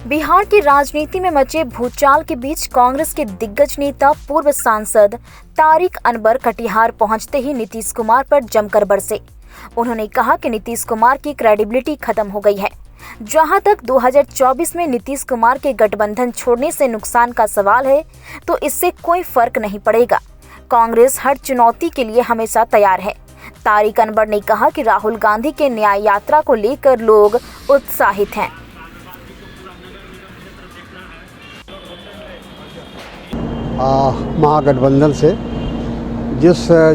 बिहार की राजनीति में मचे भूचाल के बीच कांग्रेस के दिग्गज नेता पूर्व सांसद तारिक अनवर कटिहार पहुंचते ही नीतीश कुमार पर जमकर बरसे। उन्होंने कहा कि नीतीश कुमार की क्रेडिबिलिटी खत्म हो गई है। जहां तक 2024 में नीतीश कुमार के गठबंधन छोड़ने से नुकसान का सवाल है, तो इससे कोई फर्क नहीं पड़ेगा। कांग्रेस हर चुनौती के लिए हमेशा तैयार है। तारिक अनवर ने कहा कि राहुल गांधी के न्याय यात्रा को लेकर लोग उत्साहित हैं। महागठबंधन से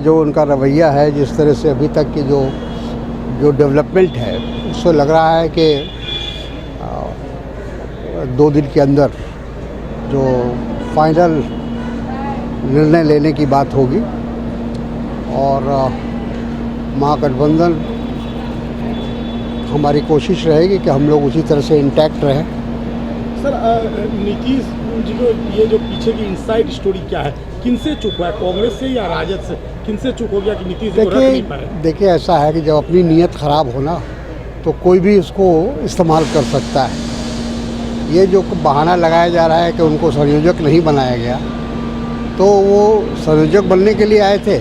जो उनका रवैया है, जिस तरह से अभी तक की जो डेवलपमेंट है, उससे लग रहा है कि 2 दिन के अंदर जो फाइनल निर्णय लेने की बात होगी और महागठबंधन हमारी कोशिश रहेगी कि हम लोग उसी तरह से इंटैक्ट रहें। सर, नीतीश जी को ये जो पीछे की इनसाइड स्टोरी क्या है, किनसे चूक हुआ है, कांग्रेस से या राजद से? किनसे चूक हो गया कि नीतीश जी को रख नहीं पाए? देखिए, ऐसा है कि जब अपनी नीयत ख़राब हो ना, तो कोई भी इसको इस्तेमाल कर सकता है। ये जो बहाना लगाया जा रहा है कि उनको संयोजक नहीं बनाया गया, तो वो संयोजक बनने के लिए आए थे,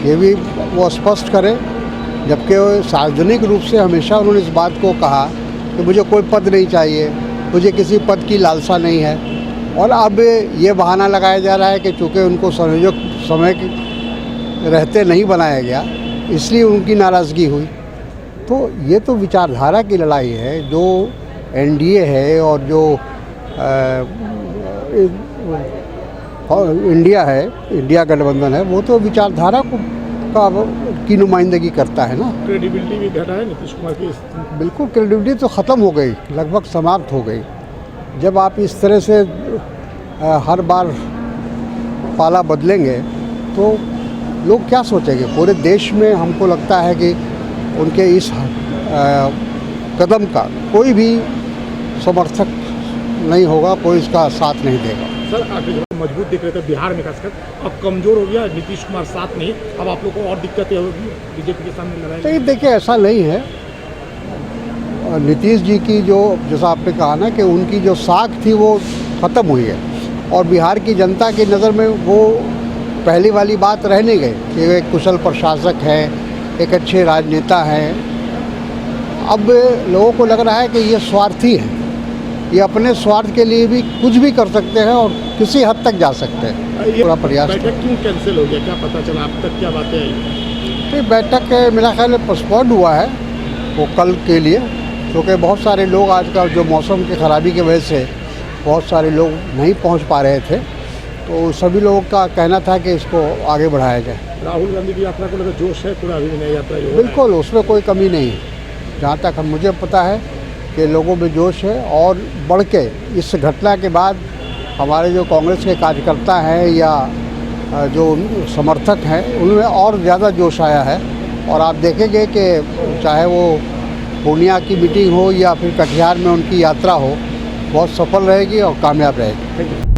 ये भी वो स्पष्ट करें। जबकि सार्वजनिक रूप से हमेशा उन्होंने इस बात को कहा कि मुझे कोई पद नहीं चाहिए, मुझे किसी पद की लालसा नहीं है। और अब ये बहाना लगाया जा रहा है कि चूँकि उनको संयोजक समय रहते नहीं बनाया गया, इसलिए उनकी नाराज़गी हुई। तो ये तो विचारधारा की लड़ाई है। जो एनडीए है और जो इंडिया गठबंधन है, वो तो विचारधारा की नुमाइंदगी करता है ना। क्रेडिबिलिटी भी घटा है नीतीश कुमार की। बिल्कुल, क्रेडिबिलिटी तो ख़त्म हो गई, लगभग समाप्त हो गई। जब आप इस तरह से हर बार पाला बदलेंगे तो लोग क्या सोचेंगे? पूरे देश में हमको लगता है कि उनके इस कदम का कोई भी समर्थक नहीं होगा, कोई इसका साथ नहीं देगा। सर, आप मजबूत दिख रहे थे बिहार में, खासकर अब कमज़ोर हो गया, नीतीश कुमार साथ नहीं, अब आप लोग को और दिक्कतें होगी बीजेपी के सामने लड़ाई? नहीं, देखिए, ऐसा नहीं है। नीतीश जी की जैसा आपने कहा ना कि उनकी जो साख थी वो ख़त्म हुई है, और बिहार की जनता की नज़र में वो पहली वाली बात रह नहीं गई कि वे एक कुशल प्रशासक हैं, एक अच्छे राजनेता हैं। अब लोगों को लग रहा है कि ये स्वार्थी हैं, ये अपने स्वार्थ के लिए भी कुछ भी कर सकते हैं और किसी हद तक जा सकते हैं। पूरा प्रयास। बैठक क्यों कैंसिल हो गया, क्या पता चला अब तक, क्या बातें आई? तो बैठक मेरा ख्याल है पोस्टपोन्ड हुआ है वो कल के लिए, क्योंकि बहुत सारे लोग आजकल जो मौसम की ख़राबी की वजह से बहुत सारे लोग नहीं पहुंच पा रहे थे, तो सभी लोगों का कहना था कि इसको आगे बढ़ाया जाए। राहुल गांधी की यात्रा को लेकर जोश है पूरा अभिनय यात्रा? बिल्कुल, उसमें कोई कमी नहीं है। जहाँ तक मुझे पता है कि लोगों में जोश है, और बढ़ के इस घटना के बाद हमारे जो कांग्रेस के कार्यकर्ता हैं या जो समर्थक हैं, उनमें और ज़्यादा जोश आया है। और आप देखेंगे कि चाहे वो पूर्णिया की मीटिंग हो या फिर कटिहार में उनकी यात्रा हो, बहुत सफल रहेगी और कामयाब रहेगी।